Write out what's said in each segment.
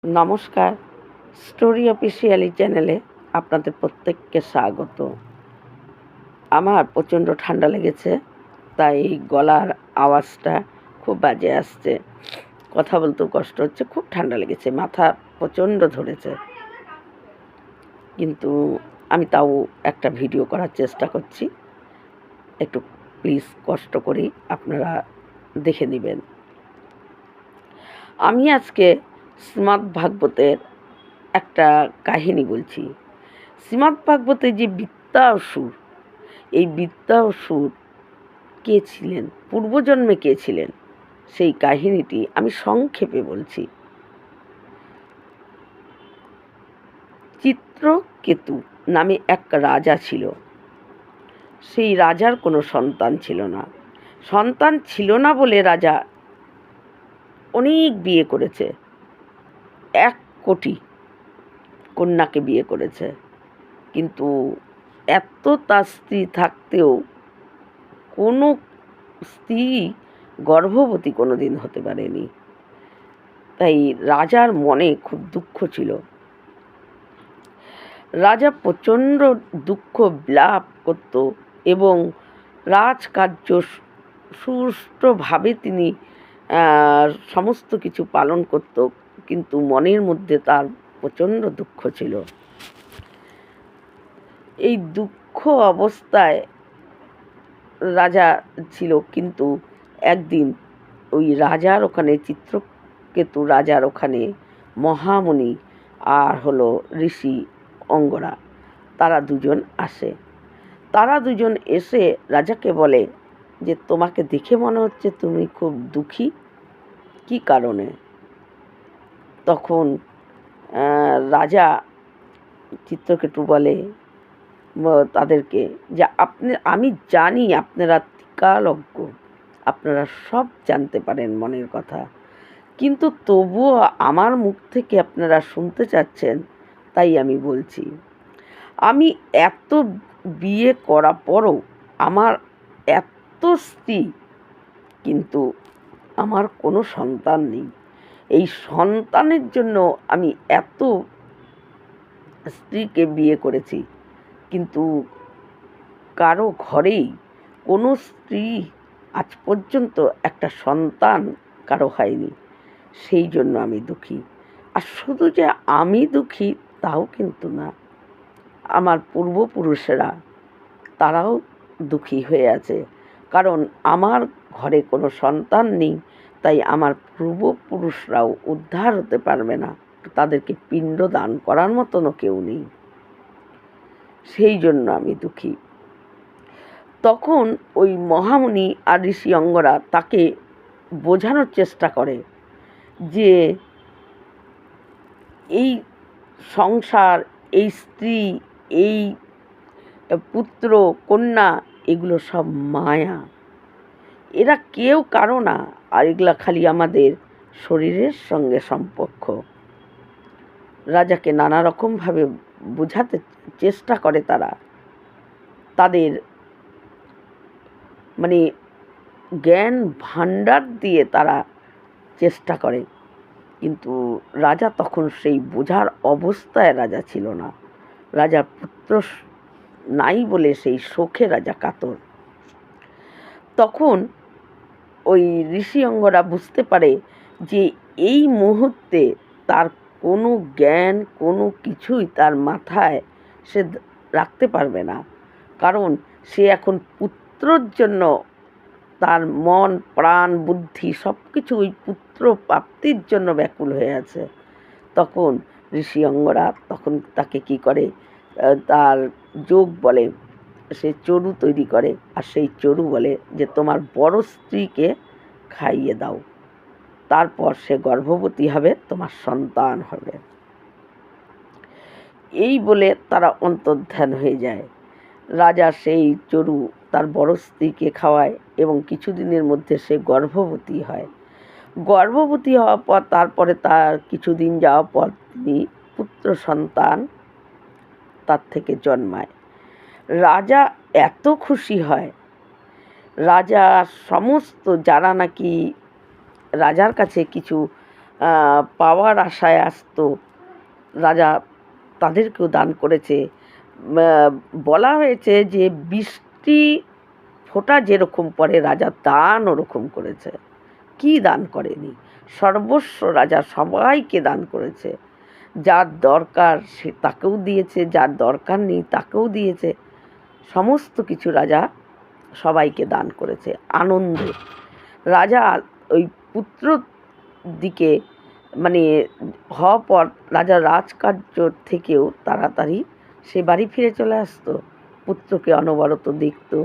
নমস্কার, story officially চ্যানেলে আপনাদের প্রত্যেককে স্বাগত। আমার প্রচণ্ড ঠান্ডা লেগেছে, তাই গলার আওয়াজটা খুব বাজে আসছে। কথা বলতেও কষ্ট হচ্ছে, খুব ঠান্ডা লেগেছে, মাথা প্রচণ্ড ধরেছে। কিন্তু আমি তাও একটা ভিডিও করার চেষ্টা করছি। একটু প্লিজ কষ্ট করেই আপনারা দেখে নেবেন। আমি আজকে শ্রীমদ্ ভাগবতের একটা কাহিনী বলছি। শ্রীমদ্ ভাগবতে যে বিদ্যাসুর, এই বিদ্যাসুর কে ছিলেন, পূর্বজন্মে কে ছিলেন, সেই কাহিনীটি আমি সংক্ষেপে বলছি। চিত্রকেতু নামে এক রাজা ছিল। সেই রাজার কোনো সন্তান ছিল না। সন্তান ছিল না বলে রাজা অনেক বিয়ে করেছে, 1 কোটি কন্যাকে বিয়ে করেছে। কিন্তু এত তার স্ত্রী থাকতেও কোনো স্ত্রী গর্ভবতী কোনো দিন হতে পারেনি। তাই রাজার মনে খুব দুঃখ ছিল। রাজা প্রচণ্ড দুঃখ বিলাপ করত এবং রাজকার্য সুষ্ঠুভাবে তিনি সমস্ত কিছু পালন করত, কিন্তু মনের মধ্যে তার প্রচণ্ড দুঃখ ছিল। এই দুঃখ অবস্থায় রাজা ছিল, কিন্তু একদিন ওই রাজার ওখানে, চিত্রকেতু রাজার ওখানে মহামুনি আর হলো ঋষি অঙ্গরা, তারা দুজন আসে। তারা দুজন এসে রাজাকে বলে যে তোমাকে দেখে মনে হচ্ছে তুমি খুব দুঃখী, কি কারণে? তখন রাজা চিত্রকেতু বলে তাদেরকে যে আমি জানি আপনারা ত্রিকালজ্ঞ, আপনারা সব জানতে পারেন মনের কথা, কিন্তু তবুও আমার মুখ থেকে আপনারা শুনতে চাচ্ছেন, তাই আমি বলছি। আমি এত বিয়ে করা পরও আমার এত স্ত্রী, কিন্তু আমার কোনো সন্তান নেই। এই সন্তানের জন্য আমি এত স্ত্রীকে বিয়ে করেছি, কিন্তু কারো ঘরেই কোনো স্ত্রী আজ পর্যন্ত একটা সন্তান কারো হয়নি। সেই জন্য আমি দুঃখী। আর শুধু যে আমি দুঃখী তাও কিন্তু না, আমার পূর্বপুরুষেরা তারাও দুঃখী হয়ে আছে, কারণ আমার ঘরে কোনো সন্তান নেই। তাই আমার পূর্বপুরুষরাও উদ্ধার হতে পারবে না, তাদেরকে পিণ্ড দান করার মতনও কেউ নেই। সেই জন্য আমি দুঃখী। তখন ওই মহামুনি আর ঋষি অঙ্গরা তাকে বোঝানোর চেষ্টা করে যে এই সংসার, এই স্ত্রী, এই পুত্র কন্যা, এগুলো সব মায়া, এরা কেউ কারো না, আর এগুলা খালি আমাদের শরীরের সঙ্গে সম্পর্ক। রাজাকে নানা রকমভাবে বোঝাতে চেষ্টা করে তারা, তাদের মানে জ্ঞান ভাণ্ডার দিয়ে তারা চেষ্টা করে, কিন্তু রাজা তখন সেই বোঝার অবস্থায় রাজা ছিল না। রাজার পুত্র নাই বলে সেই শোকে রাজা কাতর। তখন ওই ঋষি অঙ্গরা বুঝতে পারে যে এই মুহূর্তে তার কোনো জ্ঞান, কোনো কিছুই তার মাথায় সে রাখতে পারবে না, কারণ সে এখন পুত্রর জন্য তার মন, প্রাণ, বুদ্ধি সব কিছু ওই পুত্র প্রাপ্তির জন্য ব্যাকুল হয়ে আছে। তখন ঋষি অঙ্গরা তখন তাকে কি করে, তার যোগ বলে, সে চরু তৈরি করে, আর সেই চরু বলে যে তোমার বড় স্ত্রীকে খাইয়ে দাও, তারপর সে গর্ভবতী হবে, তোমার সন্তান হবে। এই বলে তারা অন্তর্ধান হয়ে যায়। রাজা সেই চরু তার বড় স্ত্রীকে খাওয়ায় এবং কিছুদিনের মধ্যে সে গর্ভবতী হয়। গর্ভবতী হওয়ার পর তারপরে তার কিছুদিন যাওয়ার পর তিনি পুত্র সন্তান তার থেকে জন্মায়। রাজা এত খুশি হয়, রাজা সমস্ত যারা নাকি রাজার কাছে কিছু পাওয়ার আশায় আসতো, রাজা তাদেরকেও দান করেছে। বলা হয়েছে যে 20টি ফোঁটা যেরকম পড়ে রাজা দান ওরকম করেছে। কি দান করেনি? সর্বস্ব রাজা সবাইকে দান করেছে। যার দরকার সে তাকেও দিয়েছে, যার দরকার নেই তাকেও দিয়েছে। সমস্ত কিছু রাজা সবাইকে দান করেছে আনন্দে। রাজা ওই পুত্র দিকে মানে হওয়ার পর রাজা রাজকার্য থেকেও তাড়াতাড়ি সে বাড়ি ফিরে চলে আসতো, পুত্রকে অনবরত দেখতো।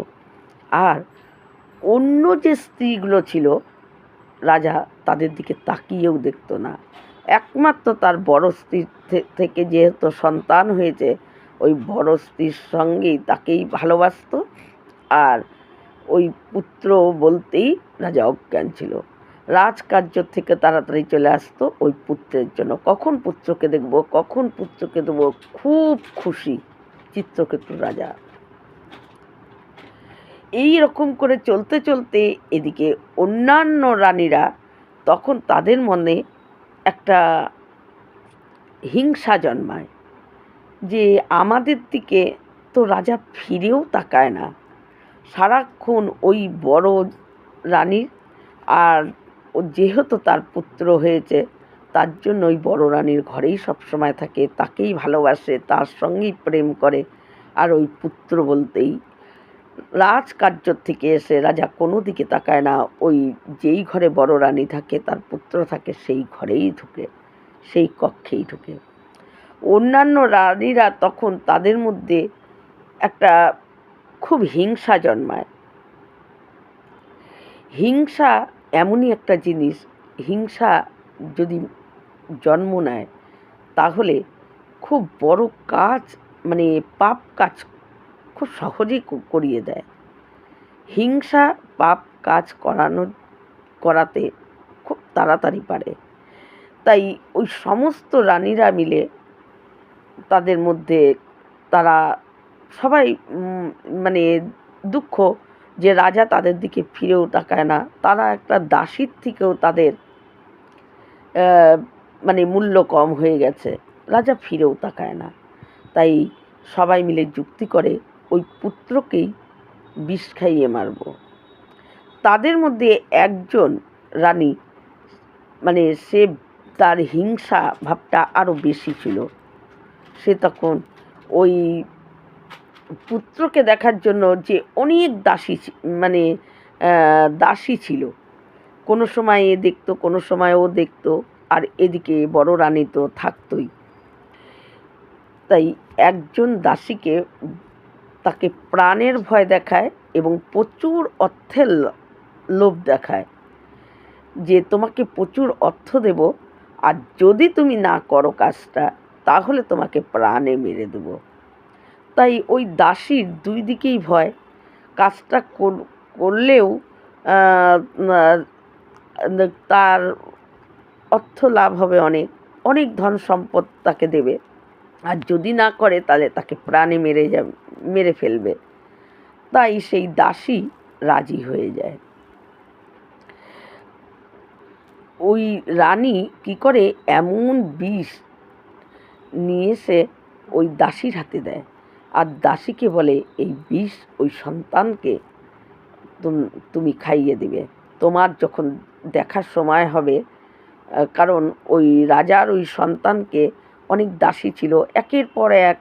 আর অন্য যে স্ত্রীগুলো ছিল রাজা তাদের দিকে তাকিয়েও দেখতো না। একমাত্র তার বড় স্ত্রীর থেকে যেহেতু সন্তান হয়েছে, ওই বড় স্ত্রীর সঙ্গেই তাকেই ভালোবাসতো। আর ওই পুত্র বলতেই রাজা অজ্ঞান ছিল। রাজকার্য থেকে তাড়াতাড়ি চলে আসতো ওই পুত্রের জন্য, কখন পুত্রকে দেখব, কখন পুত্রকে দেবো, খুব খুশি চিত্রকেতু রাজা। এই রকম করে চলতে চলতে এদিকে অন্যান্য রানীরা তখন তাদের মনে একটা হিংসা জন্মায় যে আমাদের দিকে তো রাজা ফিরেও তাকায় না, সারাক্ষণ ওই বড় রানীর, আর যেহেতু তার পুত্র হয়েছে তার জন্য ওই বড় রানীর ঘরেই সবসময় থাকে, তাকেই ভালোবাসে, তার সঙ্গেই প্রেম করে। আর ওই পুত্র বলতেই রাজকার্য থেকে এসে রাজা কোনো দিকে তাকায় না, ওই যেই ঘরে বড় রানী থাকে তার পুত্র থাকে সেই ঘরেই ঢুকে, সেই কক্ষেই ঢুকে। অন্যান্য রানীরা তখন তাদের মধ্যে একটা খুব হিংসা জন্মায়। হিংসা এমনই একটা জিনিস, হিংসা যদি জন্ম নেয় তাহলে খুব বড় কাজ মানে পাপ কাজ খুব সহজেই করিয়ে দেয়। হিংসা পাপ কাজ করাতে খুব তাড়াতাড়ি পারে। তাই ওই সমস্ত রানীরা মিলে তাদের মধ্যে তারা সবাই মানে দুঃখ যে রাজা তাদের দিকে ফিরেও তাকায় না। তারা একটা দাসীর থেকেও তাদের মানে মূল্য কম হয়ে গেছে, রাজা ফিরেও তাকায় না। তাই সবাই মিলে যুক্তি করে ওই পুত্রকেই বিষ খাইয়ে মারব। তাদের মধ্যে একজন রানী মানে সে তার হিংসা ভাবটা আরও বেশি ছিল। সে তখন ওই পুত্রকে দেখার জন্য যে অনেক দাসী মানে দাসী ছিল, কোনো সময় এ দেখতো, কোনো সময় ও দেখতো, আর এদিকে বড় রানী তো থাকতই। তাই একজন দাসীকে তাকে প্রাণের ভয় দেখায় এবং প্রচুর অর্থের লোভ দেখায় যে তোমাকে প্রচুর অর্থ দেব, আর যদি তুমি না করো কাজটা তাহলে তোমাকে প্রাণে মেরে দেব। তাই ওই দাসীর দুই দিকেই ভয়, কাজটা করলেও তার অর্থ লাভ হবে, অনেক অনেক ধন সম্পদ তাকে দেবে, আর যদি না করে তাহলে তাকে প্রাণে মেরে ফেলবে। তাই সেই দাসী রাজি হয়ে যায়। ওই রানী কি করে এমন বিষ নিয়ে এসে ওই দাসীর হাতে দেয়, আর দাসীকে বলে এই বিষ ওই সন্তানকে তুমি খাইয়ে দিবে, তোমার যখন দেখার সময় হবে। কারণ ওই রাজার ওই সন্তানকে অনেক দাসী ছিল, একের পর এক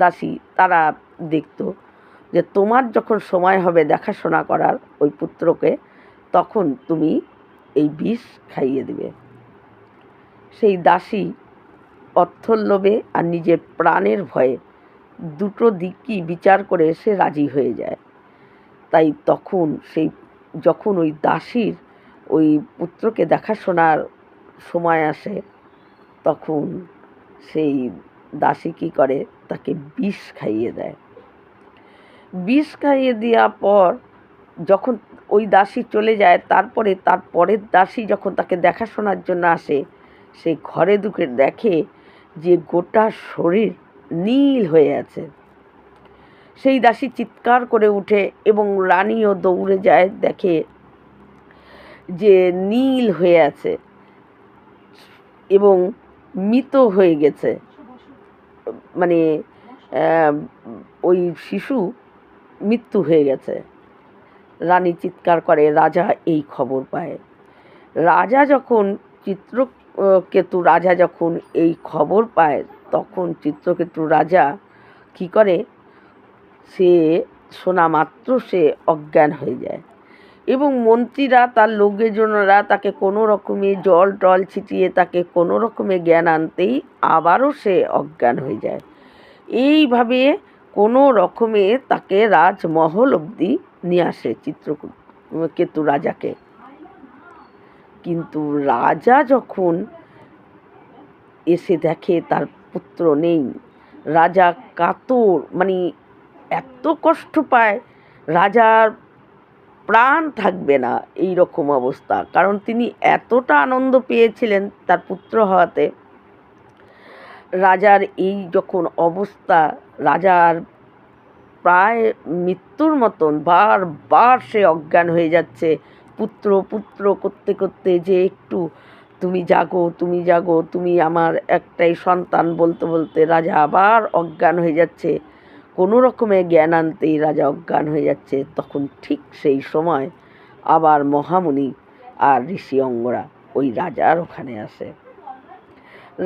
দাসী, তারা দেখত যে তোমার যখন সময় হবে দেখাশোনা করার ওই পুত্রকে, তখন তুমি এই বিষ খাইয়ে দিবে। সেই দাসী অর্থর লোভে আর নিজের প্রাণের ভয়ে দুটো দিকই বিচার করে সে রাজি হয়ে যায়। তাই তখন যখন ওই দাসীর ওই পুত্রকে দেখাশোনার সময় আসে, তখন সেই দাসী কী করে, তাকে বিষ খাইয়ে দেয়। বিষ খাইয়ে দেওয়ার পর যখন ওই দাসী চলে যায়, তারপরে তার পরের দাসী যখন তাকে দেখাশোনার জন্য আসে, সে ঘরে ঢুকে দেখে যে গোটা শরীর নীল হয়ে আছে। সেই দাসী চিৎকার করে ওঠে এবং রানীও দৌড়ে যায়, দেখে যে নীল হয়ে আছে। এবং মৃত হয়ে গেছে, মানে ওই শিশু মৃত্যু হয়ে গেছে। রানী চিৎকার করে, রাজা এই খবর পায়। রাজা যখন চিত্রকেতু রাজা যখন এই খবর পায়, তখন চিত্রকেতু রাজা কি করে, সে শোনা মাত্র সে অজ্ঞান হয়ে যায় এবং মন্ত্রীরা তার লোকজনেরা তাকে কোনো রকমে জল টল ছিটিয়ে তাকে কোনো রকমে জ্ঞান আনতেই আবারও সে অজ্ঞান হয়ে যায়। এইভাবে কোনো রকমে তাকে রাজমহল অবধি নিয়ে আসে চিত্রকেতু রাজাকে। কিন্তু রাজা যখন এসে দেখে তার পুত্র নেই, রাজা কাতর, মানে এত কষ্ট পায়, রাজার প্রাণ থাকবে না এই রকম অবস্থা। কারণ তিনি এতটা আনন্দ পেয়েছিলেন তার পুত্র হওয়াতে। রাজার এই যখন অবস্থা, রাজার প্রায় মৃত্যুর মতন বারবার সে অজ্ঞান হয়ে যাচ্ছে, পুত্র পুত্র করতে করতে, যে একটু তুমি জাগো, তুমি জাগো, তুমি আমার একটাই সন্তান বলতে বলতে রাজা আবার অজ্ঞান হয়ে যাচ্ছে। কোনো রকমে জ্ঞান আনতেই রাজা অজ্ঞান হয়ে যাচ্ছে। তখন ঠিক সেই সময় আবার মহামুনি আর ঋষি অঙ্গরা ওই রাজার ওখানে আসে।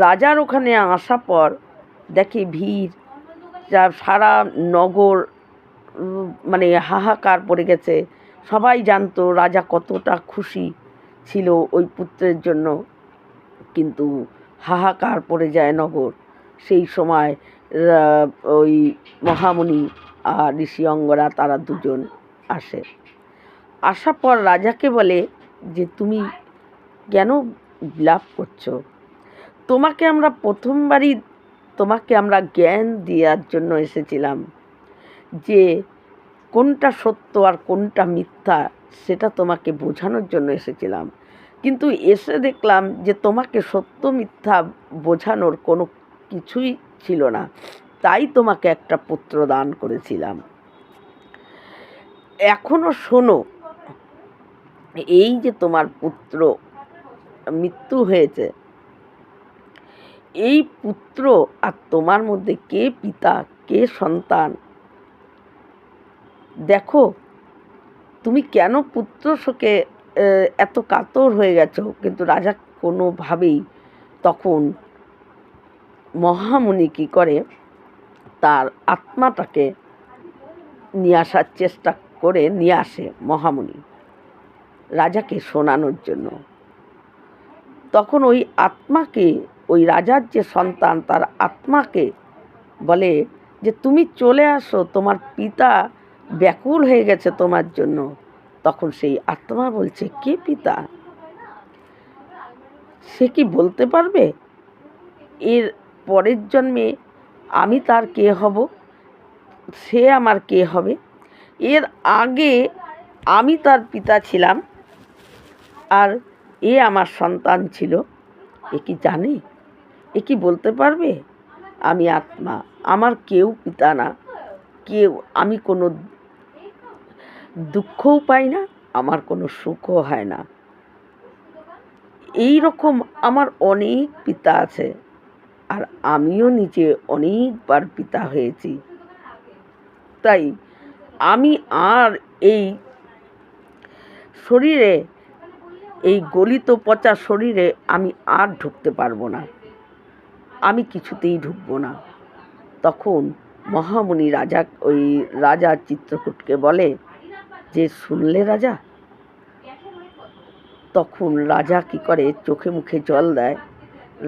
রাজার ওখানে আসার পর দেখে ভিড়, যা সারা নগর মানে হাহাকার পড়ে গেছে। সবাই জানতো রাজা কতটা খুশি ছিল ওই পুত্রের জন্য, কিন্তু হাহাকার পড়ে যায় নগর। সেই সময় ওই মহামুনি আর ঋষি অঙ্গরা তারা দুজন আসে। আসার পর রাজাকে বলে যে তুমি কেন বিলাপ করছো? তোমাকে আমরা প্রথমবারই তোমাকে আমরা জ্ঞান দেওয়ার জন্য এসেছিলাম, যে কোনটা সত্য আর কোনটা মিথ্যা সেটা তোমাকে বোঝানোর জন্য এসেছিলাম। কিন্তু এসে দেখলাম যে তোমাকে সত্য মিথ্যা বোঝানোর কোনো কিছুই ছিল না, তাই তোমাকে একটা পুত্র দান করেছিলাম। এখনো শোনো, এই যে তোমার পুত্র মৃত্যু হয়েছে, এই পুত্র আর তোমার মধ্যে কে পিতা কে সন্তান, দেখো তুমি কেন পুত্র শোকে এত কাতর হয়ে গেছো। কিন্তু রাজা কোনোভাবেই, তখন মহামুনি কী করে, তার আত্মাটাকে নিয়ে আসার চেষ্টা করে নিয়ে আসে মহামুনি রাজাকে শোনানোর জন্য। তখন ওই আত্মাকে, ওই রাজার যে সন্তান তার আত্মাকে বলে যে তুমি চলে আসো, তোমার পিতা ব্যাকুল হয়ে গেছে তোমার জন্য। তখন সেই আত্মা বলছে, কে পিতা? সে কি বলতে পারবে? এর পরের জন্মে আমি তার কে হব, সে আমার কে হবে? এর আগে আমি তার পিতা ছিলাম আর এ আমার সন্তান ছিল। এ কি জানে? এ কি বলতে পারবে? আমি আত্মা, আমার কেউ পিতা না, কেউ, আমি কোনো দুঃখও পাই না, আমার কোনো সুখও হয় না। এই রকম আমার অনেক পিতা আছে, আর আমিও নিজে অনেকবার পিতা হয়েছি। তাই আমি আর এই শরীরে, এই গলিত পচা শরীরে আমি আর ঢুকতে পারবো না, আমি কিছুতেই ঢুকবো না। তখন মহামুনি ওই রাজা চিত্রকূটকে বলে যে, শুনলে রাজা? তখন রাজা কি করে, চোখে মুখে জল দেয়।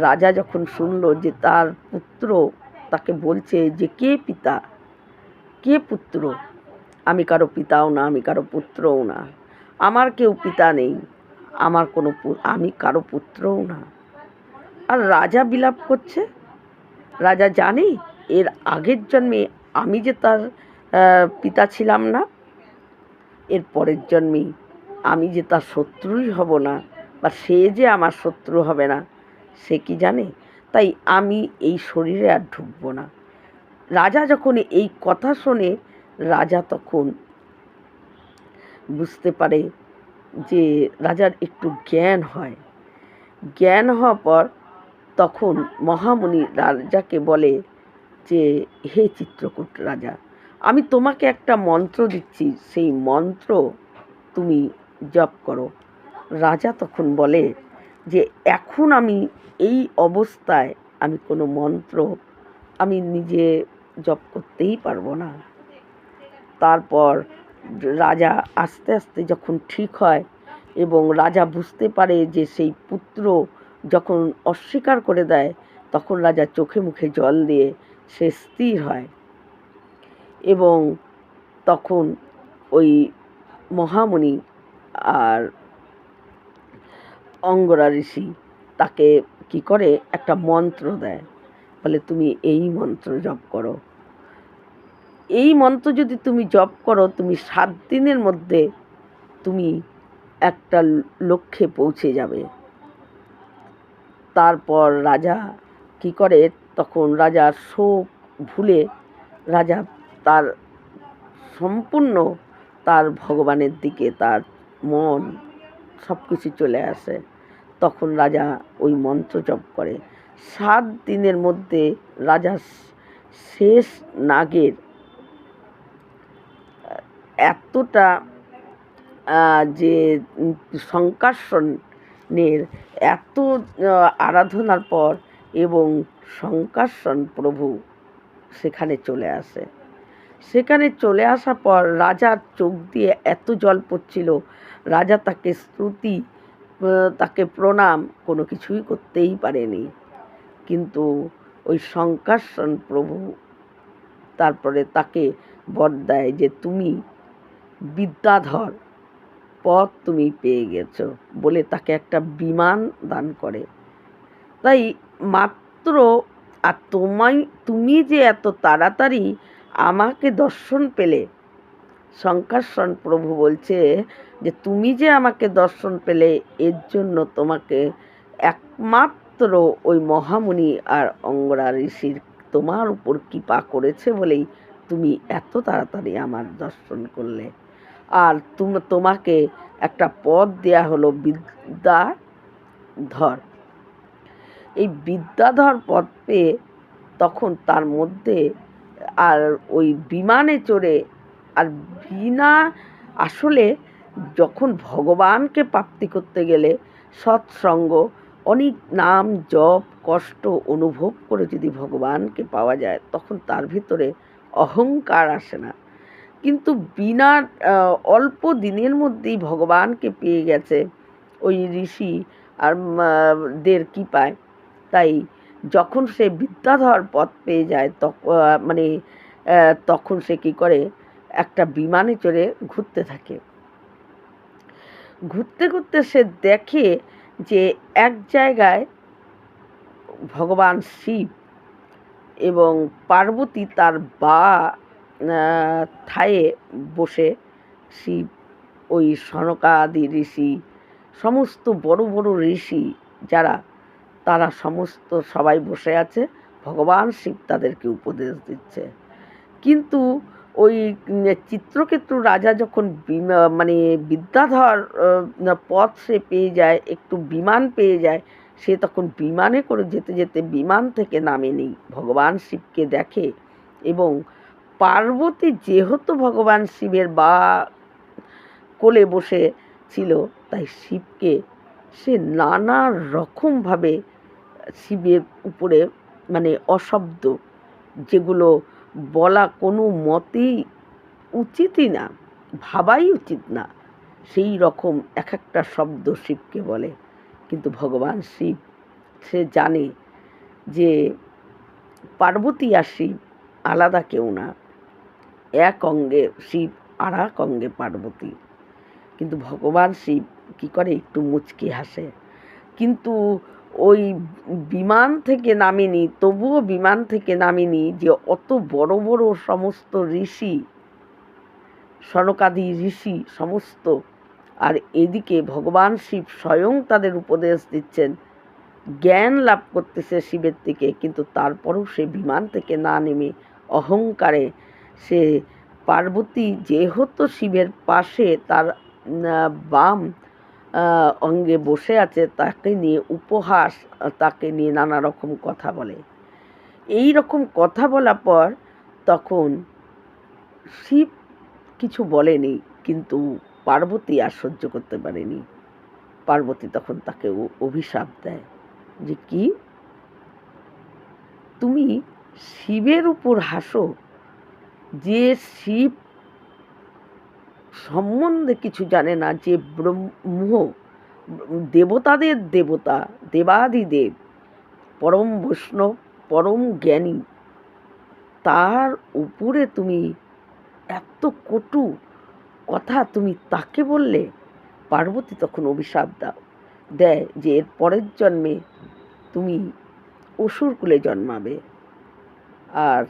রাজা যখন শুনল যে তার পুত্র তাকে বলছে যে কে পিতা কে পুত্র, আমি কারো পিতাও না, আমি কারো পুত্রও না, আমার কেউ পিতা নেই, আমার কোনো, আমি কারো পুত্রও না। আর রাজা বিলাপ করছে। রাজা জানে এর আগের জন্মে আমি যে তার পিতা ছিলাম না, এর পরের জন্মেই আমি যে তার শত্রুই হব না, বা সে যে আমার শত্রু হবে না, সে কি জানে? তাই আমি এই শরীরে আর ঢুকবো না। রাজা যখন এই কথা শোনে, রাজা তখন বুঝতে পারে যে রাজার একটু জ্ঞান হয়। জ্ঞান হওয়ার পর তখন মহামুনি রাজাকে বলে যে, হে চিত্রকূট রাজা, আমি তোমাকে একটা মন্ত্র দিচ্ছি, সেই মন্ত্র তুমি জপ করো। রাজা তখন বলে যে, এখন আমি এই অবস্থায় আমি কোনো মন্ত্র আমি নিজে জপ করতেই পারবো না। তারপর রাজা আস্তে আস্তে যখন ঠিক হয় এবং রাজা বুঝতে পারে যে সেই পুত্র যখন অস্বীকার করে দেয়, তখন রাজা চোখে মুখে জল দিয়ে সে স্থির হয় এবং তখন ওই মহামুনি আর অঙ্গরা ঋষি তাকে কি করে একটা মন্ত্র দেয়, বলে তুমি এই মন্ত্র জপ করো। এই মন্ত্র যদি তুমি জপ করো, তুমি 7 দিনের মধ্যে তুমি একটা লক্ষ্যে পৌঁছে যাবে। তারপর রাজা কি করে, তখন রাজা শোক ভুলে রাজা তার সম্পূর্ণ তার ভগবানের দিকে তার মন সব কিছু চলে আসে। তখন রাজা ওই মন্ত্র জপ করে। 7 দিনের মধ্যে রাজা শেষ নাগের এতটা যে শঙ্কার্ষণের এত আরাধনার পর এবং শঙ্কার্ষণ প্রভু সেখানে চলে আসে। সেখানে চলে আসার পর রাজার চোখ দিয়ে এত জল পড়ছিল, রাজা তাকে স্তুতি তাকে প্রণাম কোনো কিছুই করতেই পারেনি। কিন্তু ওই শঙ্কার্ষণ প্রভু তারপরে তাকে বর দেয় যে তুমি বিদ্যাধর পদ তুমি পেয়ে গেছো, বলে তাকে একটা বিমান দান করে। তাই মাত্র আর তুমি যে এত তাড়াতাড়ি আমাকে দর্শন পেলে, শঙ্কর্ষণ প্রভু বলছে যে তুমি যে আমাকে দর্শন পেলে, এর জন্য তোমাকে একমাত্র ওই মহামুনি আর অঙ্গরা ঋষির তোমার উপর কৃপা করেছে বলেই তুমি এত তাড়াতাড়ি আমার দর্শন করলে। আর তোমাকে একটা পদ দেয়া হলো বিদ্যাধর। এই বিদ্যাধর পদ পেয়ে তখন তার মধ্যে আর ওই বিমানে চড়ে আর বিনা আসলে যখন ভগবানকে প্রাপ্তি করতে গেলে সৎসঙ্গ, অনেক নাম জপ কষ্ট অনুভব করে যদি ভগবানকে পাওয়া যায়, তখন তার ভিতরে অহংকার আসে না। কিন্তু বিনা অল্প দিনের মধ্যেই ভগবানকে পেয়ে গেছে ওই ঋষি আর দের কৃপায়। তাই যখন সে বিদ্যাধর পদ পেয়ে যায় তখন সে কি করে, একটা বিমানে চড়ে ঘুরতে থাকে। ঘুরতে ঘুরতে সে দেখে যে এক জায়গায় ভগবান শিব এবং পার্বতী তার থায়ে বসে, শিব ওই সনকাদি ঋষি সমস্ত বড় বড় ঋষি যারা, তারা সমস্ত সবাই বসে আছে, ভগবান শিব তাদেরকে উপদেশ দিচ্ছে। কিন্তু ওই চিত্রকেতু রাজা যখন বিদ্যাধর পথ সে পেয়ে যায়, একটু বিমান পেয়ে যায়, সে তখন বিমানে করে যেতে যেতে বিমান থেকে নামেনি, ভগবান শিবকে দেখে। এবং পার্বতী যেহেতু ভগবান শিবের কোলে বসে ছিল, তাই শিবকে সে নানা রকমভাবে শিবের উপরে অশব্দ, যেগুলো বলা কোনো মতেই উচিতই না, ভাবাই উচিত না, সেই রকম এক একটা শব্দ শিবকে বলে। কিন্তু ভগবান শিব সে জানে যে পার্বতী আর শিব আলাদা কেউ না, এক অঙ্গে শিব আর এক অঙ্গে পার্বতী। কিন্তু ভগবান শিব কি করে, একটু মুচকি হাসে। কিন্তু ওই বিমান থেকে নামেনি, তবুও বিমান থেকে নামেনি যে অত বড় বড় সমস্ত ঋষি, সনকাদি ঋষি সমস্ত, আর এদিকে ভগবান শিব স্বয়ং তাদের উপদেশ দিচ্ছেন, জ্ঞান লাভ করতেছে শিবের থেকে। কিন্তু তারপরেও সে বিমান থেকে না নেমে অহংকারে সে পার্বতী যেহেতু শিবের পাশে তার বাম অঙ্গে বসে আছে তাকে নিয়ে উপহাস, তাকে নিয়ে নানা রকম কথা বলে। এই রকম কথা বলার পর তখন শিব কিছু বলেনি, কিন্তু পার্বতী আর সহ্য করতে পারেনি। পার্বতী তখন তাকে অভিশাপ দেয় যে কি, তুমি শিবের উপর হাসো, যে শিব সম্বন্ধে কিছু জানে না, যে ব্রহ্ম, দেবতাদের দেবতা, দেবাদিদেব, পরম বৈষ্ণব, পরম জ্ঞানী, তার উপরে তুমি এত কটু কথা তুমি তাকে বললে। পার্বতী তখন অভিশাপ দেয় যে এর পরের জন্মে তুমি অসুরকুলে জন্মাবে। আর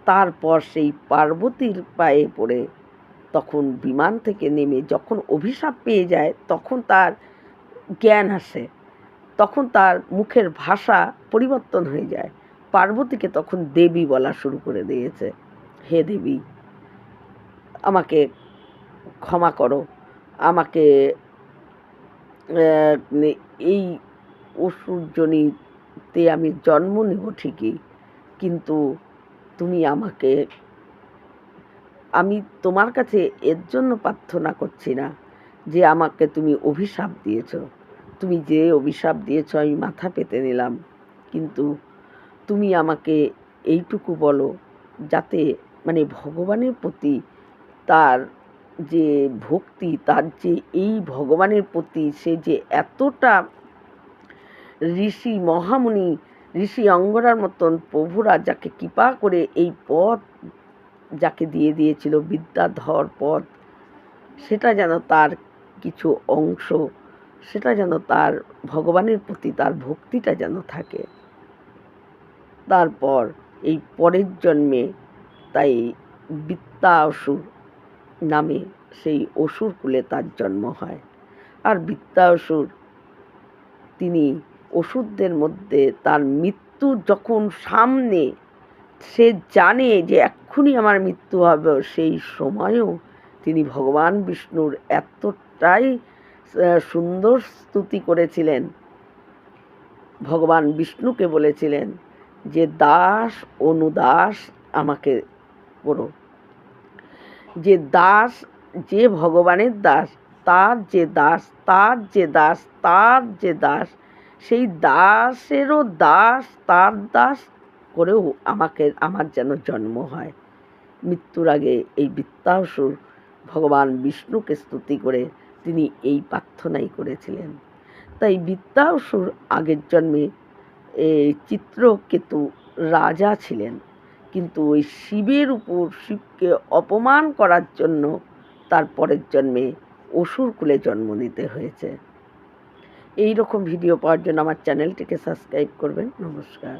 তারপর সেই পার্বতীর পায়ে পড়ে তখন বিমান থেকে নেমে যখন অভিশাপ পেয়ে যায় তখন তার জ্ঞান আসে, তখন তার মুখের ভাষা পরিবর্তন হয়ে যায়। পার্বতীকে তখন দেবী বলা শুরু করে দিয়েছে। হে দেবী, আমাকে ক্ষমা করো, আমাকে এই অসুরজনিতে আমি জন্ম নেব ঠিকই, কিন্তু তুমি আমাকে, আমি তোমার কাছে এর জন্য প্রার্থনা করছি না যে আমাকে তুমি অভিশাপ দিয়েছ। তুমি যে অভিশাপ দিয়েছ আমি মাথা পেতে নিলাম, কিন্তু তুমি আমাকে এইটুকু বলো যাতে মানে ভগবানের প্রতি তার যে ভক্তি, তার যে এই ভগবানের প্রতি সে যে এতটা ঋষি মহামুনি, ঋষি অঙ্গরার মতন প্রভুরা যাকে কৃপা করে এই পথ যাকে দিয়ে দিয়েছিল, বিদ্যাধর পথ, সেটা যেন তার কিছু অংশ, সেটা যেন তার ভগবানের প্রতি তার ভক্তিটা যেন থাকে। তারপর এই পরের জন্মে তাই বৃত্তাসুর নামে সেই অসুর কুলে তার জন্ম হয়। আর বৃত্তাসুর তিনি অসুরদের মধ্যে তার মৃত্যু যখন সামনে, সে জানে যে এক্ষুনি আমার মৃত্যু হবে, সেই সময়ও তিনি ভগবান বিষ্ণুর এতটাই সুন্দর স্তুতি করেছিলেন। ভগবান বিষ্ণুকে বলেছিলেন যে দাস অনুদাস আমাকে করো, যে দাস, যে ভগবানের দাস, তার যে দাস, তার যে দাস, তার যে দাস, সেই দাসেরও দাস, তার দাস করেও আমাকে, আমার যেন জন্ম হয়। মৃত্যুর আগে এই বৃত্তাসুর ভগবান বিষ্ণুকে স্তুতি করে তিনি এই প্রার্থনাই করেছিলেন। তাই বৃত্তাসুর আগের জন্মে এই চিত্রকেতু রাজা ছিলেন, কিন্তু ওই শিবের উপর, শিবকে অপমান করার জন্য তার পরের জন্মে অসুর কুলে জন্ম নিতে হয়েছে। এই রকম ভিডিও পাওয়ার জন্য আমার চ্যানেলটিকে সাবস্ক্রাইব করবেন। নমস্কার।